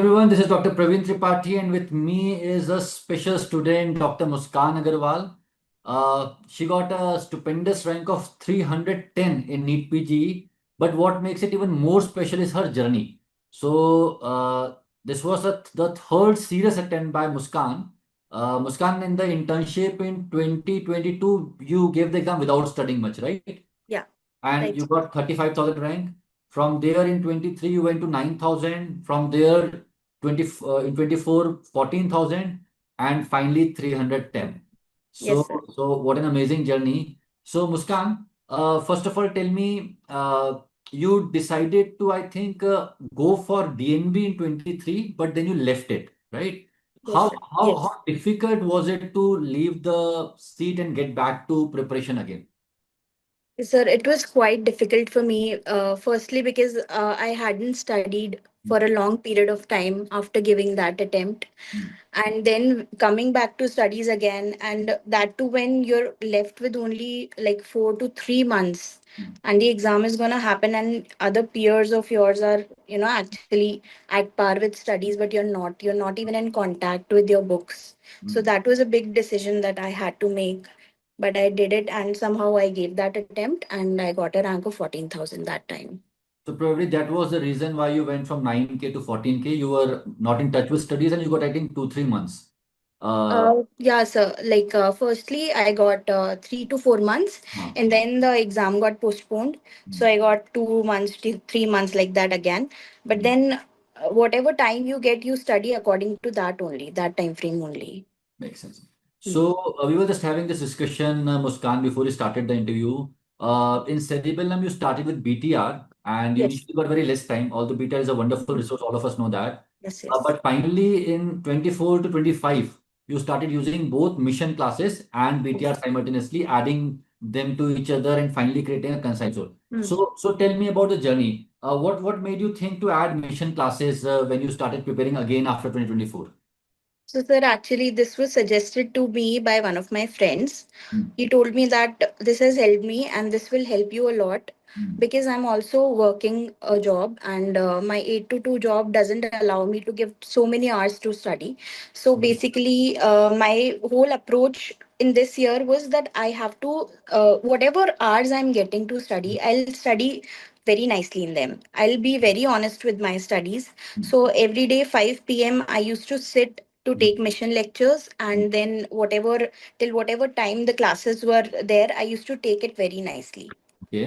everyone, this is Dr. Praveen Tripathi, and with me is a special student, Dr. Muskan Agarwal. She got a stupendous rank of 310 in NEET PG, but what makes it even more special is her journey. This was the third serious attempt by Muskan. Muskan, in the internship in 2022, you gave the exam without studying much, right? Yeah, And right. you got 35,000 rank. From there in 23, you went to 9,000. From there, 20, in 24, 14,000, and finally 310. Yes, So, sir. so what an amazing journey. So, Muskan, first of all, tell me, you decided to, I think, go for DNB in 23, but then you left it, right? Yes, How, sir. how, Yes. how difficult was it to leave the seat and get back to preparation again? Sir, it was quite difficult for me. Firstly, because I hadn't studied for a long period of time after giving that attempt. Mm. And then coming back to studies again, and that too when you're left with only like 4 to 3 months, Mm. and the exam is going to happen, and other peers of yours are, actually at par with studies, but you're not even in contact with your books. So Mm. that was a big decision that I had to make, but I did it, and somehow I gave that attempt and I got a rank of 14,000 that time. So probably that was the reason why you went from 9K to 14K. You were not in touch with studies and you got, I think, 2, 3 months. Uh, Yeah, sir. Like, firstly, I got 3 to 4 months, huh. and then the exam got postponed. So Mm. I got 2 months to 3 months like that again. But Mm. then, whatever time you get, you study according to that only, that time frame only. Makes sense. Hmm. So we were just having this discussion, Muskan, before we started the interview. In cerebellum, you started with BTR and you Yes, initially got very less time. Although BTR is a wonderful resource, all of us know that. yes, yes. But finally, in 24 to 25, you started using both mission classes and BTR simultaneously, adding them to each other and finally creating a concise role. Hmm. So tell me about the journey. What made you think to add mission classes when you started preparing again after 2024? So, sir, actually, this was suggested to me by one of my friends. Mm. He told me that this has helped me and this will help you a lot, Mm. because I'm also working a job, and my 8 to 2 job doesn't allow me to give so many hours to study. So, basically, my whole approach in this year was that I have to, whatever hours I'm getting to study, I'll study very nicely in them. I'll be very honest with my studies. Mm. So every day 5 p.m. I used to sit to Mm. take mission lectures, Mm. and then whatever time the classes were there, I used to take it very nicely. Okay.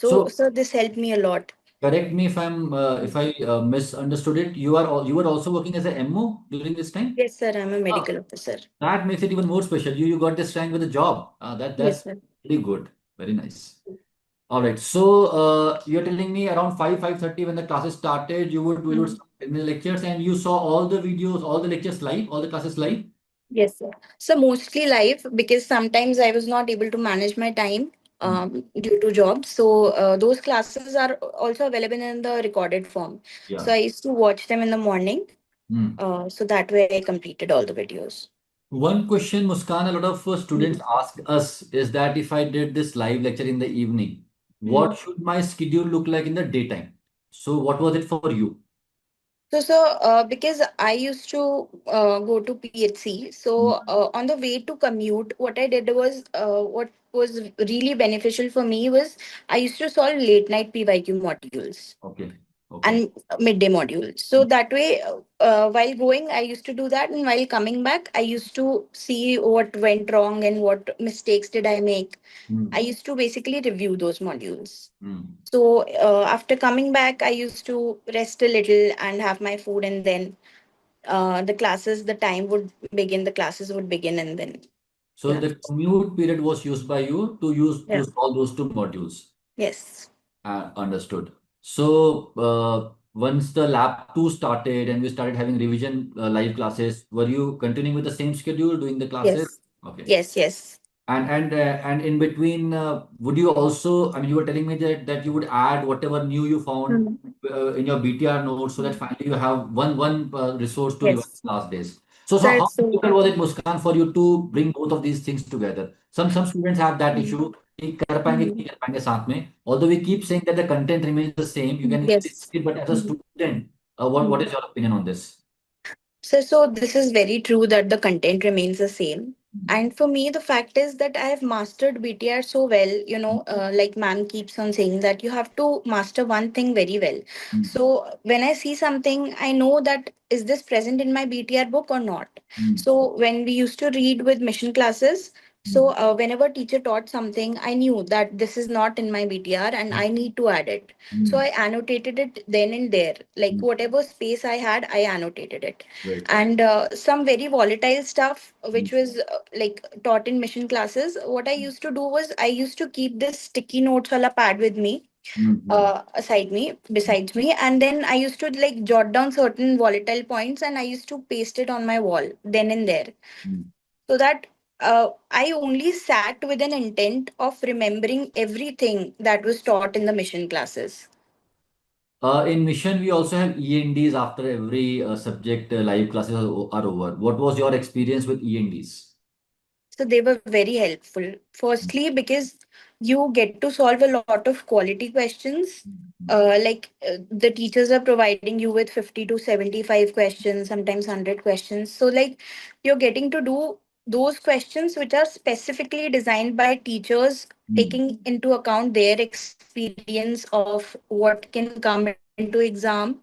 So So so this helped me a lot. correct me if I misunderstood it. You were also working as a MO during this time. Yes, sir, I'm a Ah, medical officer. that makes it even more special. You got this rank with a job. That's Yes, sir. pretty good. Very nice. All right. So you're telling me around 5:30 when the classes started, you would Mm. start in the lectures and you saw all the videos, all the lectures live, all the classes live. Yes, sir. So mostly live, because sometimes I was not able to manage my time Mm. due to jobs. So those classes are also available in the recorded form. So Yeah. I used to watch them in the morning. Mm. So that way I completed all the videos. One question, Muskan, a lot of students Mm. ask us is that if I did this live lecture in the evening, what Mm. should my schedule look like in the daytime? So, what was it for you? So, because I used to go to PHC, Mm. so on the way to commute, what I did was, what was really beneficial for me was, I used to solve late night PYQ modules Okay. Okay. and midday modules. So that way, while going, I used to do that, and while coming back, I used to see what went wrong and what mistakes did I make. I Mm. used to basically review those modules. Mm. So after coming back, I used to rest a little and have my food, and then the time would begin, the classes would begin, and then So, the classes. commute period was used by you to use Yeah. to solve those two modules. Yes. Understood. So, once the lab 2 started and we started having revision live classes, were you continuing with the same schedule, doing the classes? Yes. Okay. Yes. Yes. And in between, would you also? I mean, you were telling me that you would add whatever new you found Mhm. in your BTR notes, so that finally you have one resource to revise Yes. last days. So Sir, how so difficult was it, Muskan, for you to bring both of these things together? Some students have that Mhm. issue. कि कर पाएंगे कि Mhm. नहीं कर पाएंगे साथ में. Although we keep saying that the content remains the same, you can easily Yes. see it, but as a Mhm. student, What is your opinion on this? So this is very true that the content remains the same. Mm, And for me, the fact is that I have mastered BTR so well, like ma'am keeps on saying that you have to master one thing very well. mm, So when I see something, I know that is this present in my BTR book or not. mm, So when we used to read with mission classes, so mm, whenever teacher taught something, I knew that this is not in my BTR and I need to add it. So mm, I annotated it then and there, like mm. whatever space I had, I annotated it. Right. And some very volatile stuff Mm, which was like taught in mission classes, what I used to do was I used to keep this sticky notes wala pad with me, mm, mm, aside me besides me, and then I used to like jot down certain volatile points and I used to paste it on my wall then and there, mm. so that I only sat with an intent of remembering everything that was taught in the mission classes. In Mission, we also have E&Ds after every subject live classes are over. What was your experience with E&Ds? So they were very helpful. Firstly, because you get to solve a lot of quality questions. The teachers are providing you with 50 to 75 questions, sometimes 100 questions. So, like, you're getting to do those questions which are specifically designed by teachers, Mm, taking into account their experience of what can come into exam.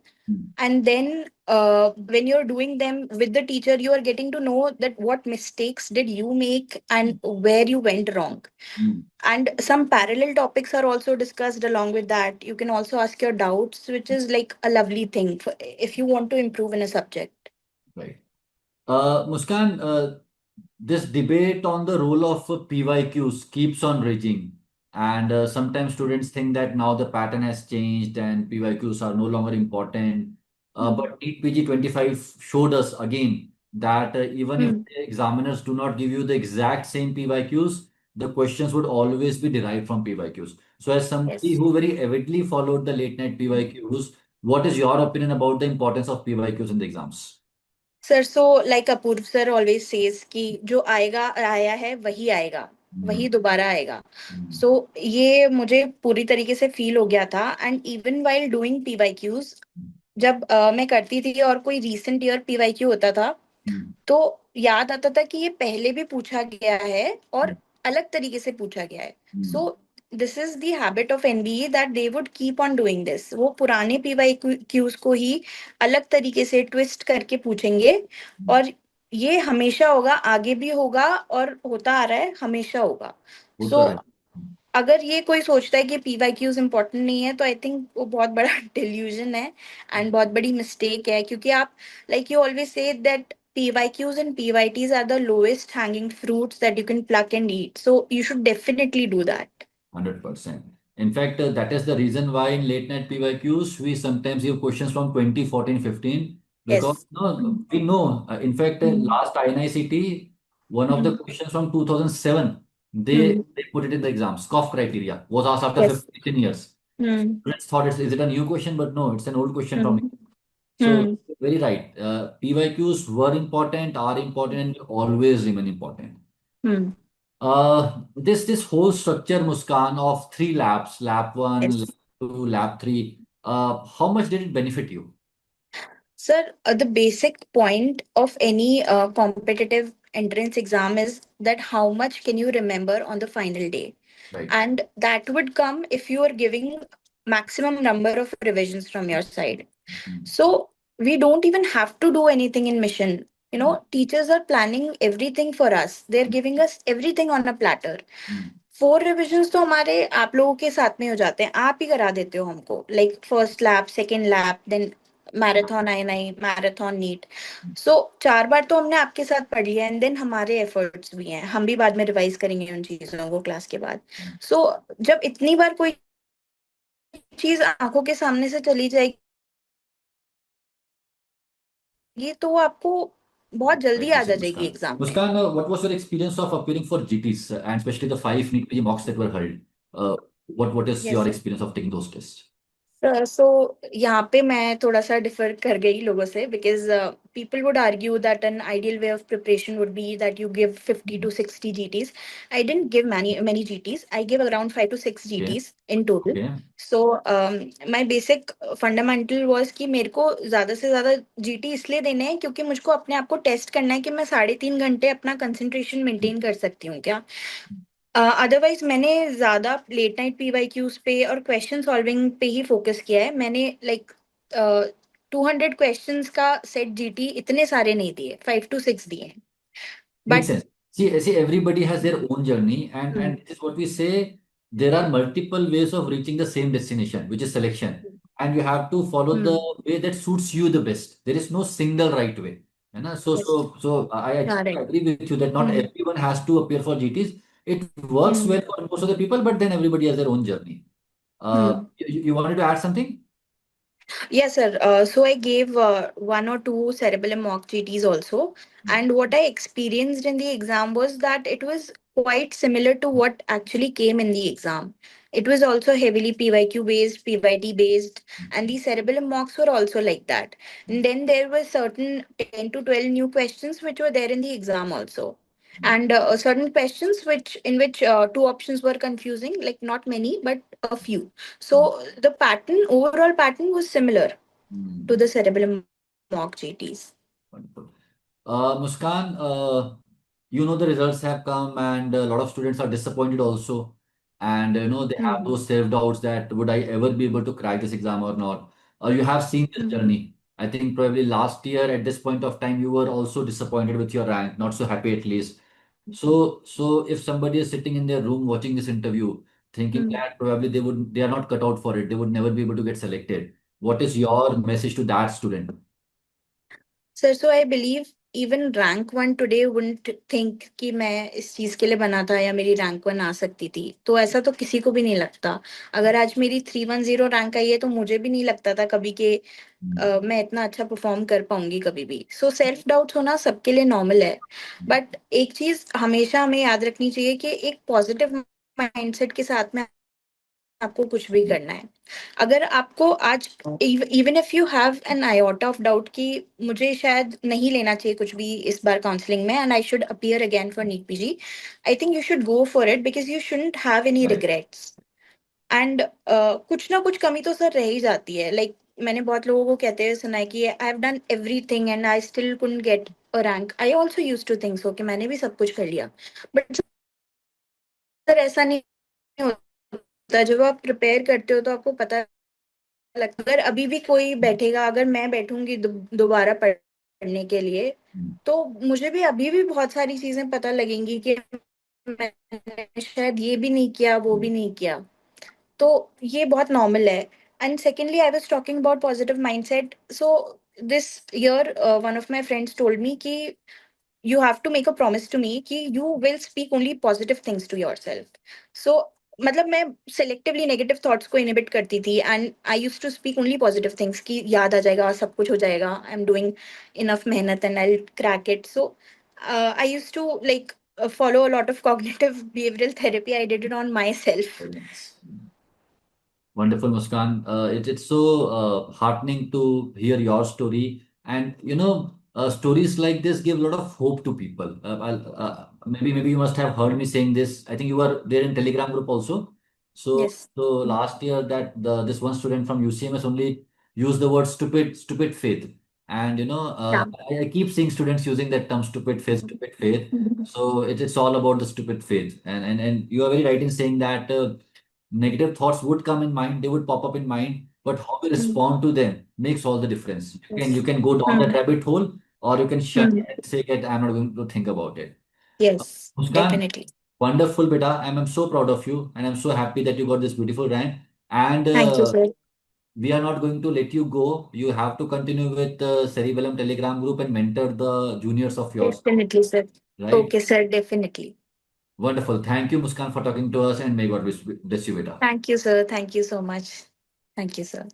And mm, then when you're doing them with the teacher, you are getting to know that what mistakes did you make and mm, where you went wrong. mm. And some parallel topics are also discussed along with that. You can also ask your doubts, which is like a lovely thing for, if you want to improve in a subject. Right. Muskan, this debate on the role of PYQs keeps on raging, and sometimes students think that now the pattern has changed and PYQs are no longer important. Hmm. But NEET PG 25 showed us again that even if Hmm. the examiners do not give you the exact same PYQs, the questions would always be derived from PYQs. So, as somebody Yes. who very avidly followed the late night PYQs, what is your opinion about the importance of PYQs in the exams? Sir so like Apoorv sir always says कि जो आएगा आया है वही आएगा, Hmm, वही दोबारा आएगा. hmm, सो ये मुझे पूरी तरीके से फील हो गया था. And even while doing PYQs, जब मैं करती थी और कोई रीसेंट ईयर पीवाईक्यू होता था, hmm, तो याद आता था कि ये पहले भी पूछा गया है hmm, और अलग तरीके से पूछा गया है. hmm. So this is the habit of NBA that they would keep on doing this. वो पुराने पीवाईक्यूज को ही अलग तरीके से ट्विस्ट करके पूछेंगे. Hmm. और ये हमेशा होगा, आगे भी होगा और होता आ रहा है, हमेशा होगा. वो सो तो है. अगर ये कोई सोचता है कि पीवाईक्यूज इंपॉर्टेंट नहीं है, तो आई थिंक वो बहुत बड़ा डिल्यूजन है एंड बहुत बड़ी मिस्टेक है. क्योंकि आप, like you always say that PYQs and PYTs are the lowest hanging fruits that you can pluck and eat. So you should definitely do that. 100%. In fact, that is the reason why in late night PYQs, we sometimes give questions from 2014, 15, because Yes. no, we know. In fact, Hmm. last INICT, one of the Hmm. questions from 2007, Hmm. they put it in the exam. SCOF criteria was asked after Yes. 15 years. Hmm. Students thought is it a new question? But no, it's an old question from. Hmm. So, Hmm. very right. PYQs were important, are important, and will always remain important. Hmm. This whole structure, Muskan, of three labs, lab one, lab Yes. two, lab three, how much did it benefit you? Sir, the basic point of any competitive entrance exam is that how much can you remember on the final day? Right. And that would come if you are giving maximum number of revisions from your side. Mm, So we don't even have to do anything in mission. mm, Teachers are planning everything for us. They're giving us everything on a platter. mm, 4 revisions तो हमारे आप लोगों के साथ में हो जाते हैं, आप ही करा देते हो हमको, like first lab, second lab, then marathon, I नहीं मैराथन, नीट. सो 4 बार तो हमने आपके साथ पढ़ लिया एंड देन हमारे एफर्ट्स भी हैं, हम भी बाद में रिवाइज करेंगे उन चीजों को क्लास के बाद. mm. सो जब इतनी बार कोई चीज आंखों के सामने से चली जाएगी, तो वो आपको बहुत जल्दी Rightly याद आ said, जाएगी Muskan. एग्जाम में. Muskan, what was your experience of appearing for GTs and especially the five NEET PG mocks that were held? What is your Yes. experience of taking those tests? So यहाँ पे मैं थोड़ा सा differ कर गई लोगों से, because people would argue that an ideal way of preparation would be that you give 50 to 60 GTs. I didn't give many GTs. I gave around 5 to 6 Okay. GTs in total. Okay. So my basic fundamental was कि मेरे को ज़्यादा से ज़्यादा GT इसलिए देने हैं क्योंकि मुझको अपने आप को टेस्ट करना है कि मैं 3.5 घंटे अपना कंसंट्रेशन मेंटेन कर सकती हूँ क्या। अदरवाइज मैंने ज़्यादा लेट नाइट PYQs पे और क्वेश्चन सॉल्विंग पे ही फोकस किया है। मैंने लाइक 200 क्वेश्चंस का सेट GT इतने सारे नहीं दिए, 5 to 6 दिए हैं। Makes but sense. See, everybody has their own journey, and this is what we say. There are multiple ways of reaching the same destination, which is selection, and you have to follow the way that suits you the best. There is no single right way. है ना? So I actually correct. agree with you that not everyone has to appear for GTs. It works well for most of the people, but then everybody has their own journey. You wanted to add something? Yes, sir. So I gave one or two cerebellum mock GTs also. And what I experienced in the exam was that it was quite similar to what actually came in the exam. It was also heavily PYQ based, PYT based, and the cerebellum mocks were also like that. And then there were certain 10 to 12 new questions which were there in the exam also. And certain questions which in which two options were confusing, like not many, but a few. So the pattern, overall pattern was similar to Hmm. the cerebellum mock GTs. Wonderful. Muskan, you know the results have come, and a lot of students are disappointed also. And they have Hmm. those self-doubts that would I ever be able to crack this exam or not? You have seen this Hmm. journey. I think probably last year at this point of time you were also disappointed with your rank, not so happy at least. So if somebody is sitting in their room watching this interview, thinking Hmm. that probably they are not cut out for it, they would never be able to get selected. What is your message to that student? Sir, so I believe even rank one today wouldn't think कि मैं इस चीज के लिए बना था या मेरी रैंक वन आ सकती थी। तो ऐसा तो किसी को भी नहीं लगता। अगर आज मेरी 310 रैंक आई है तो मुझे भी नहीं लगता था कभी कि मैं इतना अच्छा परफॉर्म कर पाऊंगी कभी भी। सो सेल्फ डाउट होना सबके लिए नॉर्मल है। बट एक चीज हमेशा हमें याद रखनी चाहिए कि एक पॉजिटिव माइंडसेट के साथ में आपको कुछ भी करना है। अगर आपको आज even if you have an iota of doubt कि मुझे शायद नहीं लेना चाहिए कुछ भी इस बार काउंसलिंग में and I should appear again for NEET PG, I think you should go for it because you shouldn't have any Right. Regrets. And कुछ ना कुछ कमी तो सर रह ही जाती है। लाइक मैंने बहुत लोगों को कहते हुए सुना है कि I have done everything and I still couldn't get a rank. I also used to think so कि मैंने भी सब कुछ कर लिया। बट सर ऐसा नहीं होता। जब आप प्रिपेयर करते हो तो आपको पता लगता है। अगर अभी भी कोई बैठेगा, अगर मैं बैठूंगी दोबारा पढ़ने के लिए, तो मुझे भी अभी भी बहुत सारी चीजें पता लगेंगी कि मैंने शायद ये भी नहीं किया, वो भी नहीं किया। तो ये बहुत नॉर्मल है। And secondly I was talking about positive mindset. So this year one of my friends told me कि you have to make a promise to me कि you will speak only positive things to yourself. So मतलब मैं selectively negative thoughts को inhibit करती थी and I used to speak only positive things कि याद आ जाएगा, सब कुछ हो जाएगा, I'm doing enough मेहनत and I'll crack it. So I used to like follow a lot of cognitive behavioral therapy. I did it on myself. Very nice. Wonderful, Muskan. It's so heartening to hear your story. And stories like this give a lot of hope to people. Maybe you must have heard me saying this. I think you were there in Telegram group also. So Yes. so last year that this one student from UCMS only used the word stupid faith. And Yeah. I keep seeing students using that term stupid faith, stupid faith. So it's all about the stupid faith. And you are very right in saying that. Negative thoughts would come in mind, they would pop up in mind, but how we Mm. respond to them makes all the difference. You Yes. can go down that Mm. rabbit hole, or you can shut it Mm. and say that I'm not going to think about it. Yes, Muskan, definitely. wonderful beta. I'm so proud of you, and I'm so happy that you got this beautiful rank. And Thank you, sir. we are not going to let you go. You have to continue with the Cerebellum Telegram group and mentor the juniors of yours, Definitely, sir. right? Okay, sir, definitely. Wonderful. Thank you, Muskan, for talking to us, and may God bless you, beta. Thank you, sir. Thank you so much. Thank you, sir.